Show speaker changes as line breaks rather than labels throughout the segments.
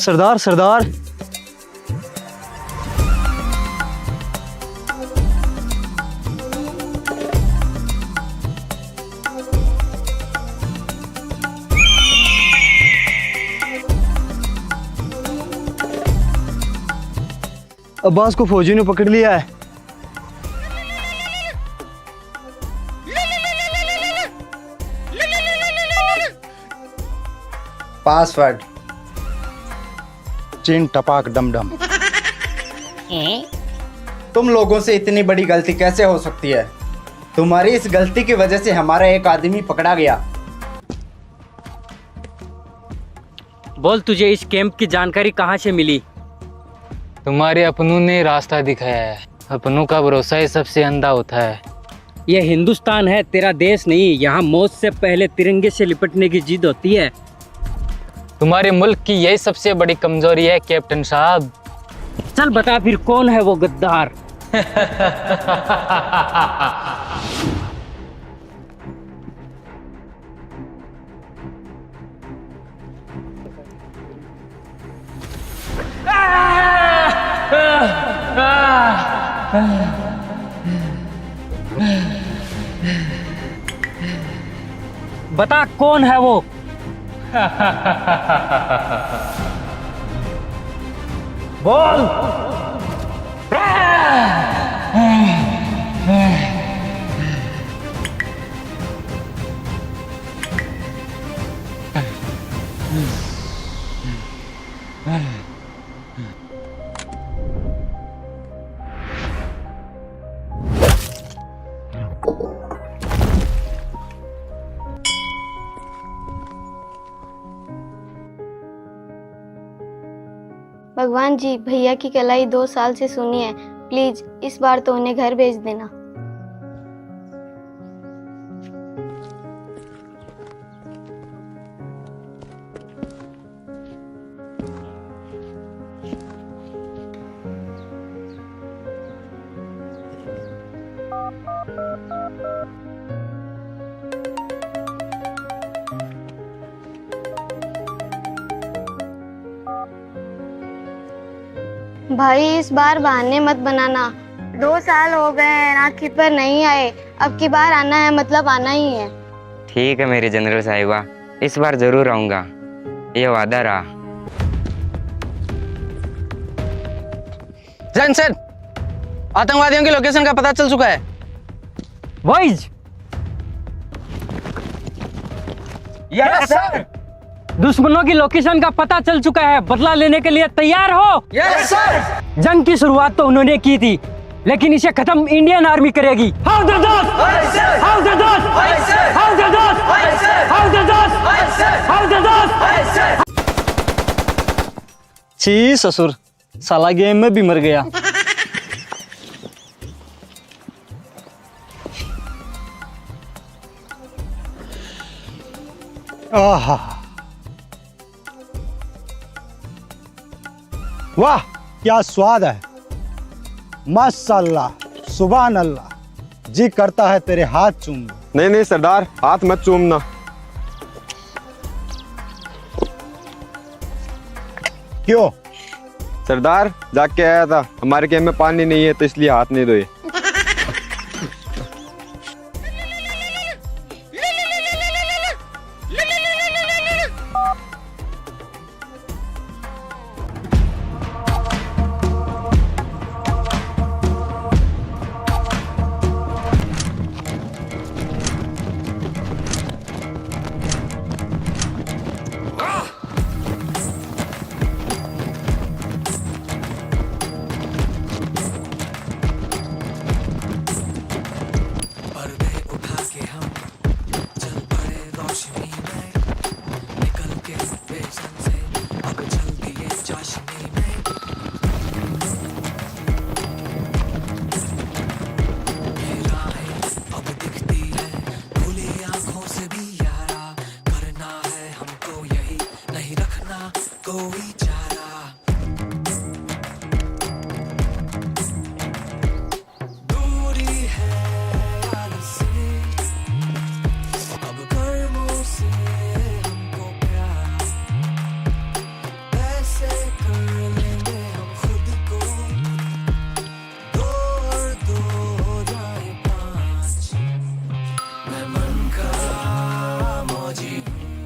सरदार सरदार। अब्बास को फौजी ने पकड़ लिया है।
पासवर्ड
चिन टपाक डम डम।
तुम लोगों से इतनी बड़ी गलती कैसे हो सकती है? तुम्हारी इस गलती की वजह से हमारा एक आदमी पकड़ा गया।
बोल, तुझे इस कैंप की जानकारी कहाँ से मिली?
तुम्हारे अपनों ने रास्ता दिखाया है। अपनों का भरोसा ही सबसे अंधा होता है।
यह हिंदुस्तान है, तेरा देश नहीं। यहाँ मौत से पहले तिरंगे से लिपटने की जिद होती है।
तुम्हारे मुल्क की यही सबसे बड़ी कमजोरी है कैप्टन साहब।
चल बता फिर, कौन है वो गद्दार? बता कौन है वो? बोल।
भगवान जी, भैया की कलाई 2 साल से सुनी है, प्लीज इस बार तो उन्हें घर भेज देना। भाई इस बार बहाने मत बनाना। 2 साल हो गए हैं, राखी पर नहीं आए। अब की बार आना है मतलब आना ही है।
ठीक है मेरी जनरल साहिबा, इस बार जरूर आऊंगा, ये वादा रहा।
सर, आतंकवादियों की लोकेशन का पता चल चुका है।
Boys,
yes sir.
दुश्मनों की लोकेशन का पता चल चुका है। बदला लेने के लिए तैयार हो?
Yes sir.
जंग की शुरुआत तो उन्होंने की थी, लेकिन इसे खत्म इंडियन आर्मी करेगी। हाउ द दोस्त, हाउ द दोस्त, हाउ द दोस्त, हाउ द दोस्त, हाउ द दोस्त।
छी ससुर, साला गेम में भी मर गया। आहा, वाह क्या स्वाद है, माशाल्लाह, सुभान अल्लाह। जी करता है तेरे हाथ चूम लूं।
नहीं नहीं सरदार, हाथ मत चूमना।
क्यों?
सरदार जाके आया था, हमारे कैंप में पानी नहीं है तो इसलिए हाथ नहीं धोए।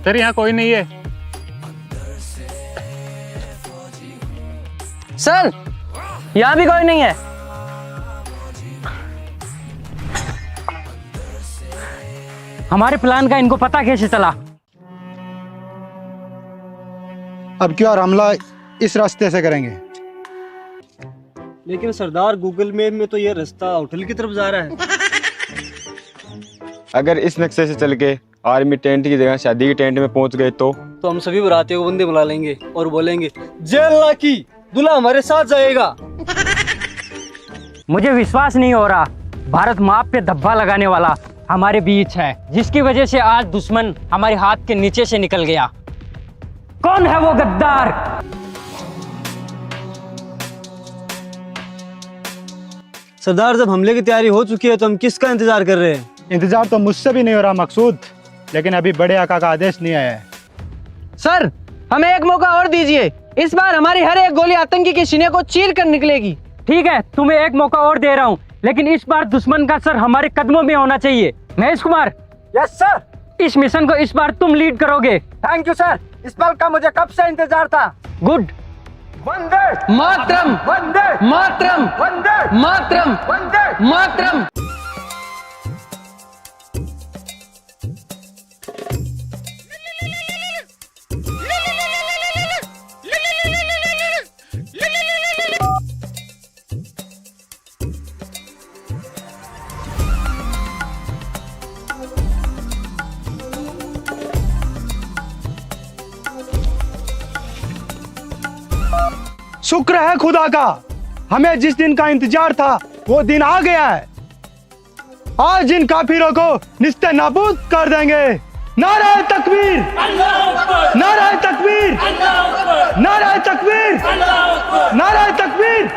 सर यहाँ कोई नहीं है।
सर यहाँ भी कोई नहीं है।
हमारे प्लान का इनको पता कैसे चला?
अब क्यों और हमला इस रास्ते से करेंगे?
लेकिन सरदार गूगल मैप में तो ये रास्ता होटल की तरफ जा रहा है।
अगर इस नक्शे से चल के आर्मी टेंट की जगह शादी के टेंट में पहुंच गए तो
हम सभी बरातियों को बंदे बुला लेंगे और बोलेंगे जय अल्लाह की, दूल्हा हमारे साथ जाएगा।
मुझे विश्वास नहीं हो रहा, भारत माप पे धब्बा लगाने वाला हमारे बीच है, जिसकी वजह से आज दुश्मन हमारे हाथ के नीचे से निकल गया। कौन है वो गद्दार?
सरदार, जब हमले की तैयारी हो चुकी है तो हम किसका इंतजार कर रहे हैं?
इंतजार तो मुझसे भी नहीं हो रहा मकसूद, लेकिन अभी बड़े आका का आदेश नहीं आया है।
सर हमें एक मौका और दीजिए, इस बार हमारी हर एक गोली आतंकी के सीने को चीर कर निकलेगी।
ठीक है, तुम्हें एक मौका और दे रहा हूँ, लेकिन इस बार दुश्मन का सर हमारे कदमों में होना चाहिए। महेश कुमार।
Yes sir.
इस मिशन को इस बार तुम लीड करोगे।
थैंक यू सर, इस पल का मुझे कब से इंतजार था।
गुड।
वंदे
मातरम,
वंदे
मातरम,
वंदे
मातरम,
वंदे
मातरम।
शुक्र है खुदा का, हमें जिस दिन का इंतजार था वो दिन आ गया है। आज इन काफिरों को निस्ते नाबूद कर देंगे। नारे तकबीर, नारे तकबीर, नारे तकबीर, नारे तकबीर।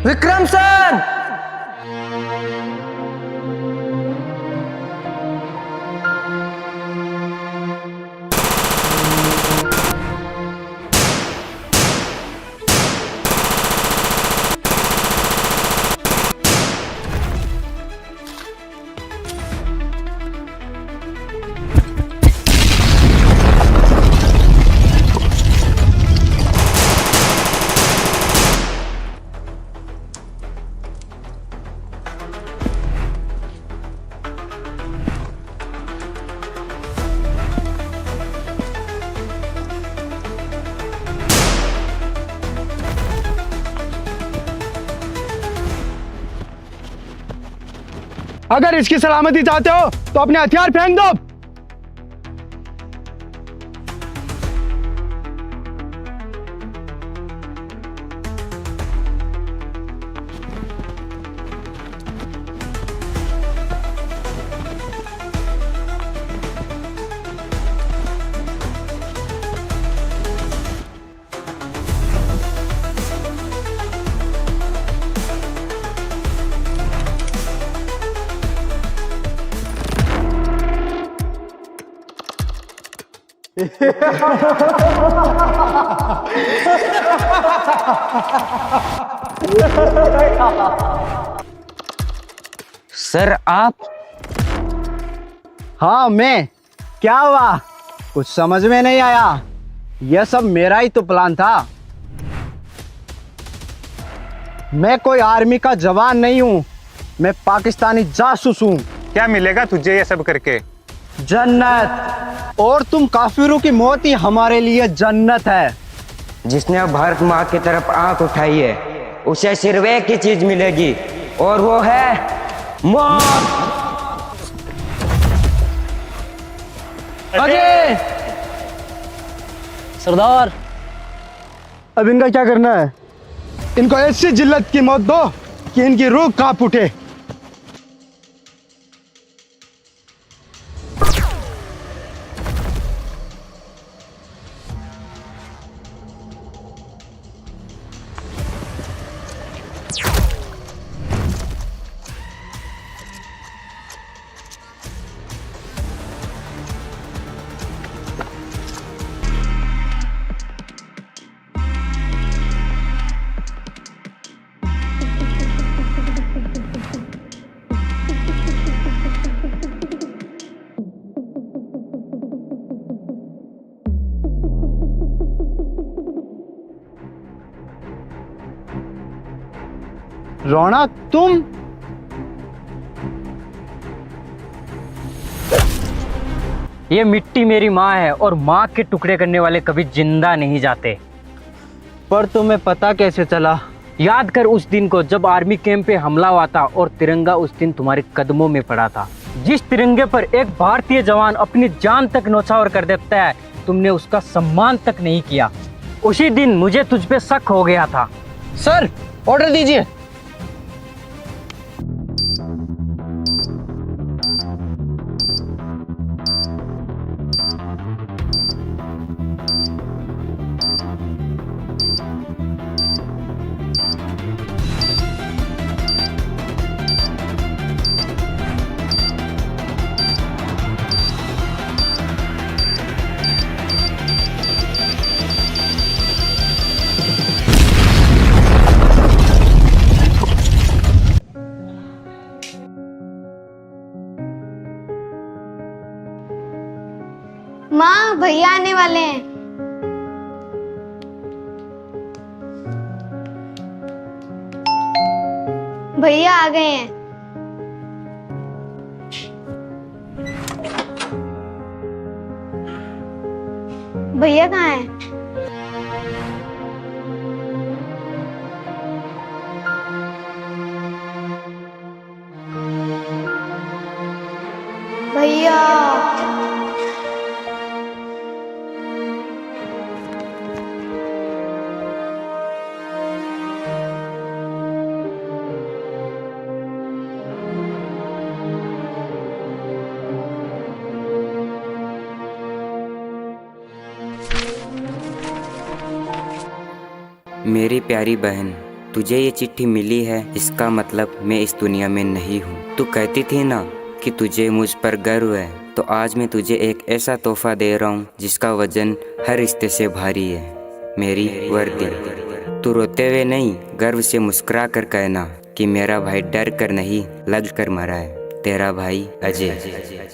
विक्रम सर।
अगर इसकी सलामती चाहते हो तो अपने हथियार फेंक दो।
सर आप? हाँ मैं। क्या हुआ? कुछ समझ में नहीं आया।
यह सब मेरा ही तो प्लान था। मैं कोई आर्मी का जवान नहीं हूँ, मैं पाकिस्तानी जासूस हूँ।
क्या मिलेगा तुझे ये सब करके?
जन्नत। और तुम काफिरों की मौत ही हमारे लिए जन्नत है।
जिसने अब भारत माँ की तरफ आंख उठाई है उसे सिर्फ एक ही चीज मिलेगी और वो है मौत।
अजय!
सरदार,
अब इनका क्या करना है? इनको ऐसी जिल्लत की मौत दो कि इनकी रूह कांप उठे।
रौनक, तुम?
ये मिट्टी मेरी माँ है और माँ के टुकड़े करने वाले कभी जिंदा नहीं जाते।
पर तुम्हें पता कैसे चला?
याद कर उस दिन को जब आर्मी कैंप पे हमला हुआ था और तिरंगा उस दिन तुम्हारे कदमों में पड़ा था। जिस तिरंगे पर एक भारतीय जवान अपनी जान तक न्यौछावर कर देता है, तुमने उसका सम्मान तक नहीं किया। उसी दिन मुझे तुझ पे शक हो गया था।
सर, ऑर्डर दीजिए।
माँ, भैया आने वाले हैं। भैया आ गए हैं। भैया कहाँ हैं? भैया,
मेरी प्यारी बहन, तुझे ये चिट्ठी मिली है, इसका मतलब मैं इस दुनिया में नहीं हूँ। तू कहती थी ना कि तुझे मुझ पर गर्व है, तो आज मैं तुझे एक ऐसा तोहफा दे रहा हूँ जिसका वजन हर रिश्ते से भारी है। मेरी वर्दी। तू रोते हुए नहीं, गर्व से मुस्कुरा कर कहना कि मेरा भाई डर कर नहीं लग कर मरा है। तेरा भाई अजय।